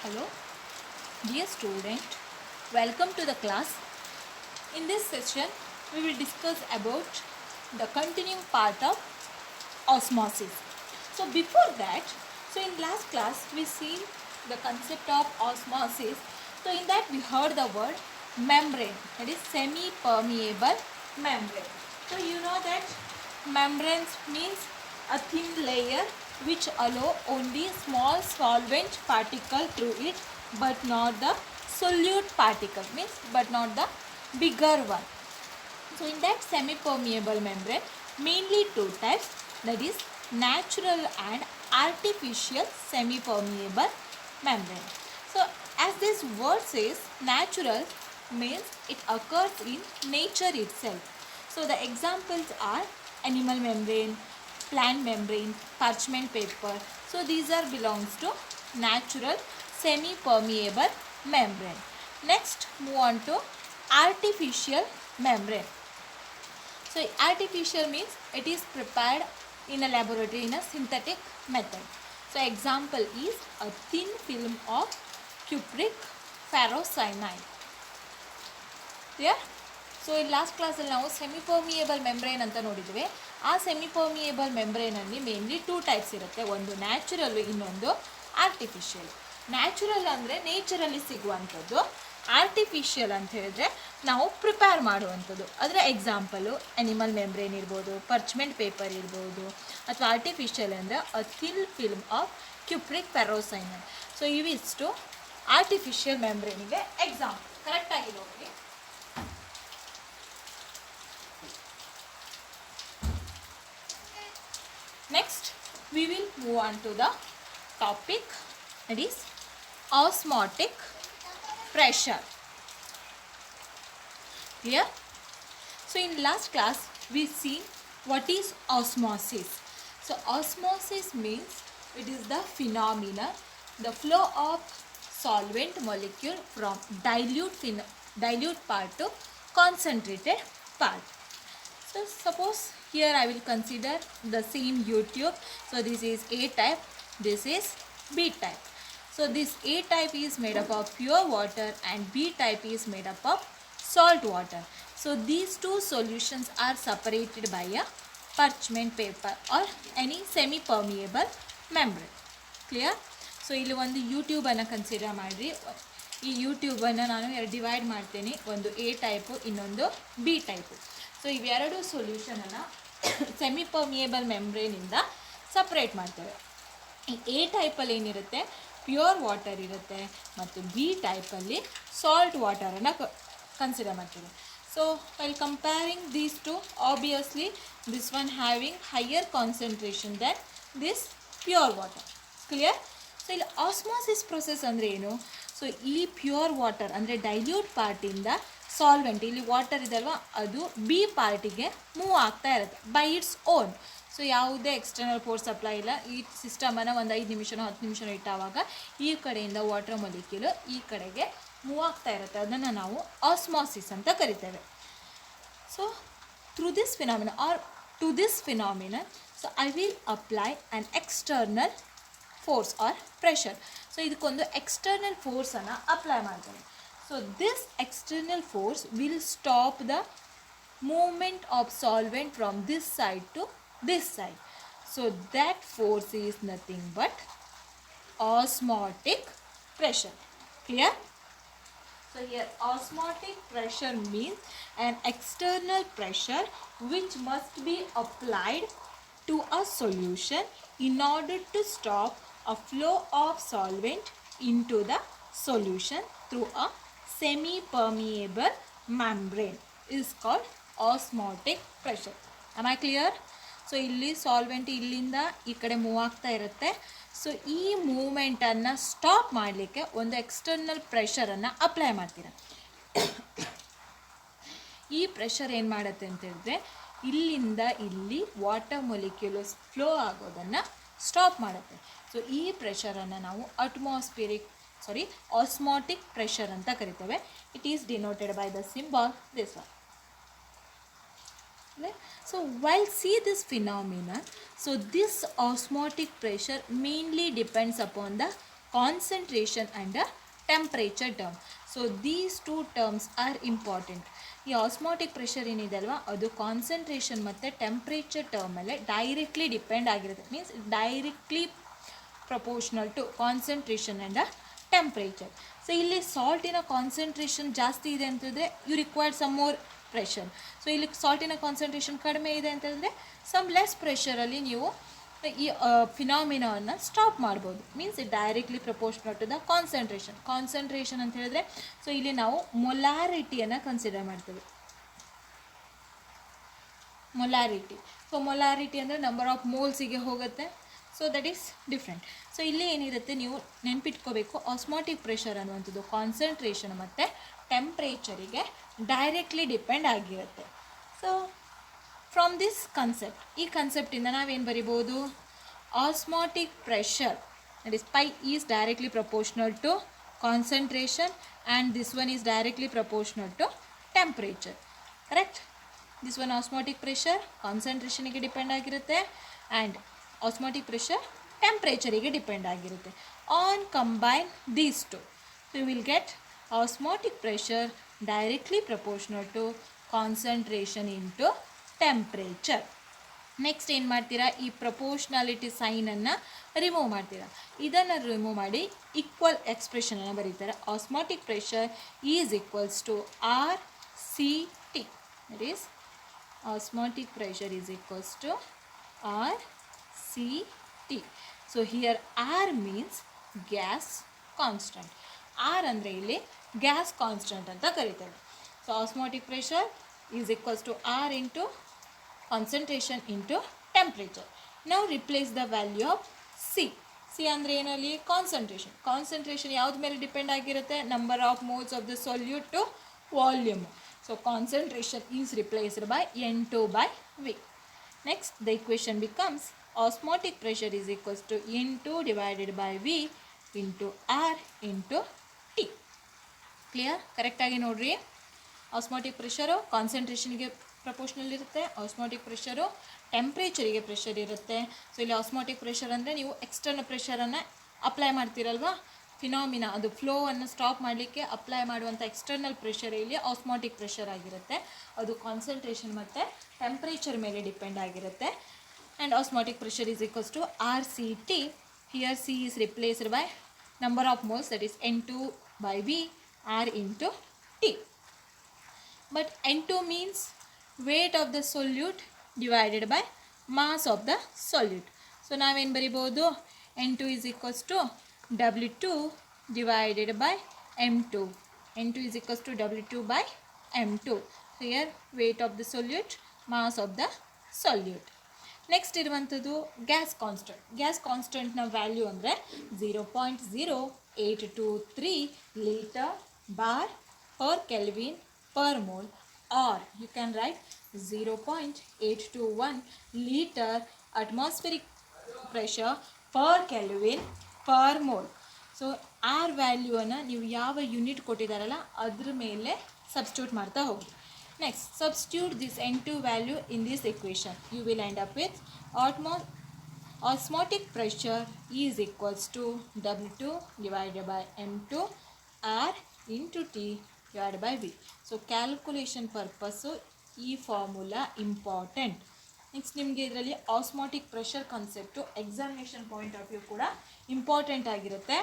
Hello, dear student, welcome to the class. In this session, we will discuss about the continuing part of osmosis. So before that, in last class we seen the concept of osmosis. So in that we heard the word membrane, that is semi-permeable membrane. So you know that membranes means a thin layer which allow only small solvent particle through it, but not the solute particle, means but not the bigger one. So in that semi-permeable membrane, mainly two types, that is natural and artificial semi-permeable membrane. So as this word says, natural means it occurs in nature itself. So the examples are animal membrane, plant membrane, parchment paper. So these are belongs to natural semi-permeable membrane. Next, move on to artificial membrane. So artificial means it is prepared in a laboratory in a synthetic method. So example is a thin film of cupric ferrocyanide. Clear? So in last class ಅಲ್ಲಿ ನಾವು semi-permeable membrane ಅಂತ ನೋಡಿದ್ವಿ. ಆ semi-permeable membrane ಅಲ್ಲಿ mainly two types ಇರುತ್ತೆ. ಒಂದು natural, ಇನ್ನೊಂದು artificial. Natural ಅಂದರೆ ನೇಚರಲ್ಲಿ ಸಿಗುವಂಥದ್ದು. ಆರ್ಟಿಫಿಷಿಯಲ್ ಅಂತ ಹೇಳಿದ್ರೆ ನಾವು ಪ್ರಿಪೇರ್ ಮಾಡುವಂಥದ್ದು. ಅದರ ಎಕ್ಸಾಂಪಲು ಅನಿಮಲ್ ಮೆಂಬ್ರೇನ್ ಇರ್ಬೋದು, ಪರ್ಚ್ಮೆಂಟ್ ಪೇಪರ್ ಇರ್ಬೋದು, ಅಥವಾ ಆರ್ಟಿಫಿಷಿಯಲ್ ಅಂದರೆ a thin film of cupric ferrocyanide. So ಇವಿಷ್ಟು ಆರ್ಟಿಫಿಷಿಯಲ್ ಮೆಂಬ್ರೇನಿಗೆ ಎಕ್ಸಾಂಪಲ್. ಕರೆಕ್ಟಾಗಿ ನೋಡಿ. Next, we will move on to the topic, that is osmotic pressure. Here, so in last class we see what is osmosis. So osmosis means it is the phenomena, the flow of solvent molecule from dilute part to concentrated part. So suppose here I will consider the same U-tube. So this is A type, this is B type. So this A type is made up of pure water and B type is made up of salt water. So these two solutions are separated by a parchment paper or any semi-permeable membrane. Clear? So ಇಲ್ಲಿ ಒಂದು ಯೂಟ್ಯೂಬನ್ನು consider ಮಾಡಿರಿ. ಈ ಯೂಟ್ಯೂಬನ್ನು ನಾನು divide ಮಾಡ್ತೇನೆ, ಒಂದು A type, ಇನ್ನೊಂದು B type. So ಇವೆರಡು ಸೊಲ್ಯೂಷನನ್ನು ಸೆಮಿಪರ್ಮಿಯೇಬಲ್ ಮೆಂಬ್ರೇನಿಂದ separate ಮಾಡ್ತೇವೆ. ಈ ಎ ಟೈಪಲ್ಲಿ ಏನಿರುತ್ತೆ, ಪ್ಯೂರ್ ವಾಟರ್ ಇರುತ್ತೆ, ಮತ್ತು ಬಿ ಟೈಪಲ್ಲಿ ಸಾಲ್ಟ್ ವಾಟರನ್ನು ಕನ್ಸಿಡರ್ ಮಾಡ್ತೀವಿ. So while comparing these two, obviously this one having higher concentration than this pure water. Clear? So ಇಲ್ಲಿ ಆಸ್ಮಾಸಿಸ್ ಪ್ರೊಸೆಸ್ ಅಂದರೆ ಏನು? ಸೊ ಈ ಪ್ಯೂರ್ ವಾಟರ್ ಅಂದರೆ ಡೈಲ್ಯೂಟ್ ಪಾರ್ಟಿಂದ ಸಾಲ್ವೆಂಟ್, ಇಲ್ಲಿ ವಾಟರ್ ಇದಲ್ವಾ, ಅದು ಬಿ ಪಾರ್ಟಿಗೆ ಮೂವ್ ಆಗ್ತಾ ಇರುತ್ತೆ ಬೈ ಇಟ್ಸ್ ಓನ್. ಸೊ ಯಾವುದೇ ಎಕ್ಸ್ಟರ್ನಲ್ ಫೋರ್ಸ್ ಸಪ್ಲೈ ಇಲ್ಲ. ಈ ಸಿಸ್ಟಮನ್ನು ಒಂದು 5 ನಿಮಿಷನೋ 10 ನಿಮಿಷನೋ ಇಟ್ಟಾವಾಗ ಈ ಕಡೆಯಿಂದ ವಾಟರ್ ಮೊಲಿಕ್ಯೂಲು ಈ ಕಡೆಗೆ ಮೂವ್ ಆಗ್ತಾ ಇರುತ್ತೆ. ಅದನ್ನು ನಾವು ಆಸ್ಮಾಸಿಸ್ ಅಂತ ಕರಿತೇವೆ. So through this phenomena or to this phenomena, so I will apply an external force or pressure. ಸೊ ಇದಕ್ಕೊಂದು ಎಕ್ಸ್ಟರ್ನಲ್ ಫೋರ್ಸನ್ನು ಅಪ್ಲೈ ಮಾಡ್ತೇವೆ. So this external force will stop the movement of solvent from this side to this side. So that force is nothing but osmotic pressure. Clear? So here osmotic pressure means an external pressure which must be applied to a solution in order to stop a flow of solvent into the solution through a semi-permeable membrane is called osmotic pressure. Am I clear? So ಇಲ್ಲಿ solvent ಇಲ್ಲಿಂದ ಈ ಕಡೆ move ಆಗ್ತಾ ಇರುತ್ತೆ. So ಈ ಮೂವ್ಮೆಂಟನ್ನು stop ಮಾಡಲಿಕ್ಕೆ ಒಂದು external ಪ್ರೆಷರನ್ನು ಅಪ್ಲೈ ಮಾಡ್ತೀರ. ಈ ಪ್ರೆಷರ್ ಏನು ಮಾಡುತ್ತೆ ಅಂತ ಹೇಳಿದ್ರೆ, ಇಲ್ಲಿಂದ ಇಲ್ಲಿ ವಾಟರ್ ಮೊಲಿಕ್ಯೂಲ್ಸ್ ಫ್ಲೋ ಆಗೋದನ್ನು ಸ್ಟಾಪ್ ಮಾಡುತ್ತೆ. ಸೊ ಈ ಪ್ರೆಷರನ್ನು ನಾವು osmotic pressure ಅಂತ ಕರಿತೇವೆ. It is denoted by the symbol this one. So while see this phenomenon, so this osmotic pressure mainly depends upon the concentration and a temperature term. So these two terms are important. ಈ osmotic pressure ಏನಿದೆ ಅಲ್ವಾ ಅದು concentration ಮತ್ತು temperature term ಮೇಲೆ directly depend ಆಗಿರುತ್ತೆ. Means directly proportional to concentration and a temperature. So ಇಲ್ಲಿ ಸಾಲ್ಟಿನ concentration ಜಾಸ್ತಿ ಇದೆ ಅಂತಂದರೆ you required some more pressure. So ಇಲ್ಲಿ ಸಾಲ್ಟಿನ ಕಾನ್ಸಂಟ್ರೇಷನ್ ಕಡಿಮೆ ಇದೆ ಅಂತಂದರೆ ಸಮ್ ಲೆಸ್ ಪ್ರೆಷರಲ್ಲಿ ನೀವು ಈ ಫಿನಾಮಿನಾವನ್ನು ಸ್ಟಾಪ್ ಮಾಡ್ಬೋದು. Means directly proportional to the concentration ಅಂತ ಹೇಳಿದ್ರೆ ಸೊ ಇಲ್ಲಿ ನಾವು ಮೊಲಾರಿಟಿಯನ್ನು ಕನ್ಸಿಡರ್ ಮಾಡ್ತೇವೆ. ಮೊಲಾರಿಟಿ, ಸೊ ಮೊಲಾರಿಟಿ ಅಂದರೆ ನಂಬರ್ ಆಫ್ ಮೋಲ್ಸಿಗೆ ಹೋಗುತ್ತೆ. So that is different. So ಇಲ್ಲಿ ಏನಿರುತ್ತೆ ನೀವು ನೆನ್ಪಿಟ್ಕೋಬೇಕು, ಆಸ್ಮಾಟಿಕ್ ಪ್ರೆಷರ್ ಅನ್ನುವಂಥದ್ದು ಕಾನ್ಸಂಟ್ರೇಷನ್ ಮತ್ತು ಟೆಂಪ್ರೇಚರಿಗೆ ಡೈರೆಕ್ಟ್ಲಿ ಡಿಪೆಂಡ್ ಆಗಿರುತ್ತೆ. ಸೊ ಫ್ರಮ್ ದಿಸ್ ಕನ್ಸೆಪ್ಟ್, ಈ ಕನ್ಸೆಪ್ಟಿಂದ ನಾವೇನು ಬರಿಬೋದು, osmotic pressure that is pi is directly proportional to concentration and this one is directly proportional to temperature. Correct? This one osmotic pressure ಕಾನ್ಸಂಟ್ರೇಷನಿಗೆ depend ಆಗಿರುತ್ತೆ and osmotic pressure ಟೆಂಪ್ರೇಚರಿಗೆ depend ಆಗಿರುತ್ತೆ. On combine these two you will get osmotic pressure directly proportional to concentration into temperature. Next ಏನು ಮಾಡ್ತೀರಾ, ಈ proportionality ಸೈನನ್ನು remove ಮಾಡ್ತೀರಾ. ಇದನ್ನು ರಿಮೂವ್ ಮಾಡಿ ಈಕ್ವಲ್ ಎಕ್ಸ್ಪ್ರೆಷನನ್ನು ಬರೀತಾರೆ. Osmotic pressure is equals to R C T. That is osmotic pressure is equals to R C T. So here R means gas constant. R ಅಂದರೆ ಇಲ್ಲಿ ಗ್ಯಾಸ್ ಕಾನ್ಸ್ಟೆಂಟ್ ಅಂತ ಕರೀತಾರೆ. So osmotic pressure is equals to R into concentration into temperature. Now replace the value of C. C ಅಂದರೆ ಏನಲ್ಲಿ concentration. Concentration ಯಾವ್ದು ಮೇಲೆ depend ಆಗಿರುತ್ತೆ, number of moles of the solute to volume. So concentration is replaced by N2/V. Next the equation becomes osmotic pressure is equals to N2 divided by V into R into T. Clear? ಕರೆಕ್ಟಾಗಿ ನೋಡ್ರಿ. Osmotic pressure ಕಾನ್ಸಂಟ್ರೇಷನ್ಗೆ proportional ಇರುತ್ತೆ, osmotic pressure ಟೆಂಪ್ರೇಚರಿಗೆ pressure ಇರುತ್ತೆ. So ಇಲ್ಲಿ osmotic pressure ಅಂದರೆ ನೀವು external ಪ್ರೆಷರನ್ನು ಅಪ್ಲೈ ಮಾಡ್ತೀರಲ್ವಾ, ಫಿನಾಮಿನಾ ಅದು ಫ್ಲೋವನ್ನು ಸ್ಟಾಪ್ ಮಾಡಲಿಕ್ಕೆ ಅಪ್ಲೈ ಮಾಡುವಂಥ ಎಕ್ಸ್ಟರ್ನಲ್ ಪ್ರೆಷರ್ ಇಲ್ಲಿ ಆಸ್ಮಾಟಿಕ್ ಪ್ರೆಷರ್ ಆಗಿರುತ್ತೆ. ಅದು ಕಾನ್ಸಂಟ್ರೇಷನ್ ಮತ್ತು ಟೆಂಪ್ರೇಚರ್ ಮೇಲೆ ಡಿಪೆಂಡ್ ಆಗಿರುತ್ತೆ. And osmotic pressure is equals to R C T. Here C is replaced by number of moles that is N2/V R into T. But N2 means weight of the solute divided by mass of the solute. So ನಾವೇನು ಬರಿಬೋದು, N2 is equals to W2 divided by M2. N2 is equals to W2 by M2. So here weight of the solute, mass of the solute. Next ಇರುವಂಥದ್ದು gas constant. Gas ಕಾನ್ಸ್ಟೆಂಟ್ನ value ಅಂದರೆ 0.0823 litre bar per Kelvin per mole, or you can write 0.821 liter atmospheric pressure per Kelvin per mole. So R ವ್ಯಾಲ್ಯೂವನ್ನು ನೀವು ಯಾವ unit ಕೊಟ್ಟಿದ್ದಾರಲ್ಲ ಅದ್ರ ಮೇಲೆ substitute ಮಾಡ್ತಾ ಹೋಗಿ. Next substitute this N2 value in this equation. You will end up with osmotic pressure is equals to W2 divided by M2 R into T divided by V. So calculation purpose ಈ formula important. Next ನಿಮಗೆ ಇದರಲ್ಲಿ osmotic pressure concept examination point of view ಕೂಡ important ಆಗಿರುತ್ತೆ.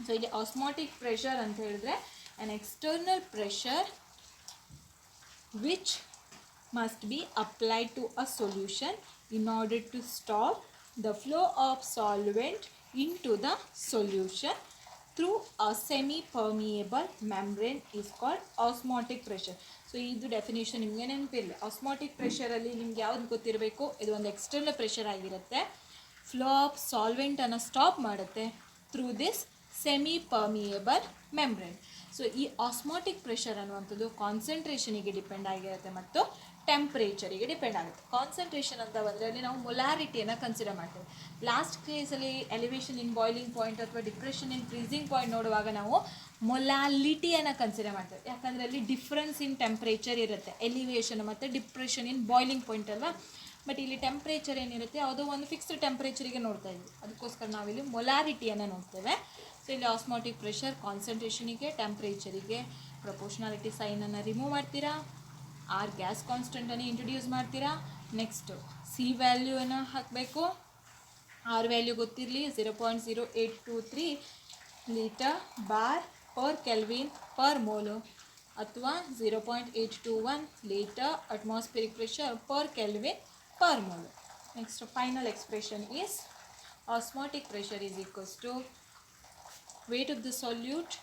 So ಇಲ್ಲಿ osmotic pressure ಅಂತ ಹೇಳಿದ್ರೆ an external pressure which must be applied to a solution in order to stop the flow of solvent into the solution through a semi-permeable membrane is called osmotic pressure. So ಇದು definition ನಿಮಗೆ ನೆನಪಿರಲಿ. Osmotic ಪ್ರೆಷರಲ್ಲಿ ನಿಮ್ಗೆ ಯಾವ್ದು ಗೊತ್ತಿರಬೇಕು, ಇದು ಒಂದು external pressure ಆಗಿರುತ್ತೆ, ಫ್ಲೋ ಆಫ್ ಸಾಲ್ವೆಂಟನ್ನು ಸ್ಟಾಪ್ ಮಾಡುತ್ತೆ through this semi permeable membrane. So ಈ ಆಸ್ಮಾಟಿಕ್ ಪ್ರೆಷರ್ ಅನ್ನುವಂಥದ್ದು ಕಾನ್ಸಂಟ್ರೇಷನಿಗೆ ಡಿಪೆಂಡ್ ಆಗಿರುತ್ತೆ ಮತ್ತು ಟೆಂಪ್ರೇಚರಿಗೆ ಡಿಪೆಂಡ್ ಆಗುತ್ತೆ. ಕಾನ್ಸಂಟ್ರೇಷನ್ ಅಂತ ಬಂದರೆ ನಾವು ಮೊಲಾರಿಟಿಯನ್ನು ಕನ್ಸಿಡರ್ ಮಾಡ್ತೇವೆ. ಲಾಸ್ಟ್ ಕೇಸಲ್ಲಿ ಎಲಿವೇಷನ್ ಇನ್ ಬಾಯ್ಲಿಂಗ್ ಪಾಯಿಂಟ್ ಅಥವಾ ಡಿಪ್ರೆಷನ್ ಇನ್ ಫ್ರೀಸಿಂಗ್ ಪಾಯಿಂಟ್ ನೋಡುವಾಗ ನಾವು ಮೊಲಾಲಿಟಿಯನ್ನು ಕನ್ಸಿಡರ್ ಮಾಡ್ತೇವೆ. ಯಾಕಂದರೆ ಅಲ್ಲಿ ಡಿಫ್ರೆನ್ಸ್ ಇನ್ ಟೆಂಪ್ರೇಚರ್ ಇರುತ್ತೆ, ಎಲಿವೇಷನ್ ಮತ್ತು ಡಿಪ್ರೆಷನ್ ಇನ್ ಬಾಯ್ಲಿಂಗ್ ಪಾಯಿಂಟ್ ಅಲ್ವಾ. ಬಟ್ ಇಲ್ಲಿ ಟೆಂಪ್ರೇಚರ್ ಏನಿರುತ್ತೆ ಯಾವುದೋ ಒಂದು ಫಿಕ್ಸ್ಡ್ ಟೆಂಪ್ರೇಚರಿಗೆ ನೋಡ್ತಾ ಇದ್ವಿ, ಅದಕ್ಕೋಸ್ಕರ ನಾವಿಲ್ಲಿ ಮೊಲಾರಿಟಿಯನ್ನು ನೋಡ್ತೇವೆ. ಸೊ ಇಲ್ಲಿ ಆಸ್ಮಾಟಿಕ್ ಪ್ರೆಷರ್ ಕಾನ್ಸಂಟ್ರೇಷನಿಗೆ ಟೆಂಪ್ರೇಚರಿಗೆ ಪ್ರಪೋರ್ಷನಾಲಿಟಿ ಸೈನನ್ನು ರಿಮೂವ್ ಮಾಡ್ತೀರಾ, ಆರ್ ಗ್ಯಾಸ್ ಕಾನ್ಸ್ಟೆಂಟನ್ನು ಇಂಟ್ರೊಡ್ಯೂಸ್ ಮಾಡ್ತೀರಾ. ನೆಕ್ಸ್ಟು ಸಿ ವ್ಯಾಲ್ಯೂವನ್ನು ಹಾಕಬೇಕು, ಆರ್ ವ್ಯಾಲ್ಯೂ ಗೊತ್ತಿರಲಿ 0.0823 litre bar per kelvin per mole ಅಥವಾ 0.821 litre atmospheric pressure per kelvin per mole. Next final expression is osmotic pressure is equals to weight of the solute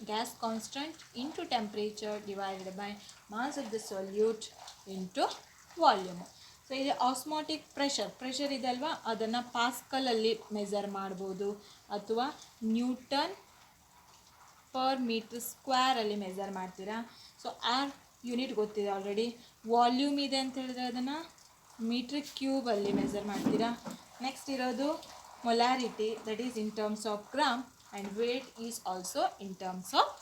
gas constant into temperature divided by mass of the solute into volume. So ಇದು osmotic pressure ಇದೆ ಅಲ್ವಾ, ಅದನ್ನು ಪಾಸ್ಕಲಲ್ಲಿ measure ಮಾಡ್ಬೋದು ಅಥವಾ newton per metre ಸ್ಕ್ವೇರಲ್ಲಿ measure ಮಾಡ್ತೀರಾ. So R unit ಗೊತ್ತಿದೆ ಆಲ್ರೆಡಿ, ವಾಲ್ಯೂಮ್ ಇದೆ ಅಂತ ಹೇಳಿದ್ರೆ ಅದನ್ನು ಮೀಟ್ರ್ ಕ್ಯೂಬಲ್ಲಿ ಮೆಜರ್ ಮಾಡ್ತೀರಾ. ನೆಕ್ಸ್ಟ್ ಇರೋದು molarity, that is in terms of gram, and weight is also in terms of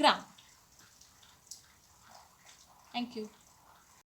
gram. Thank you.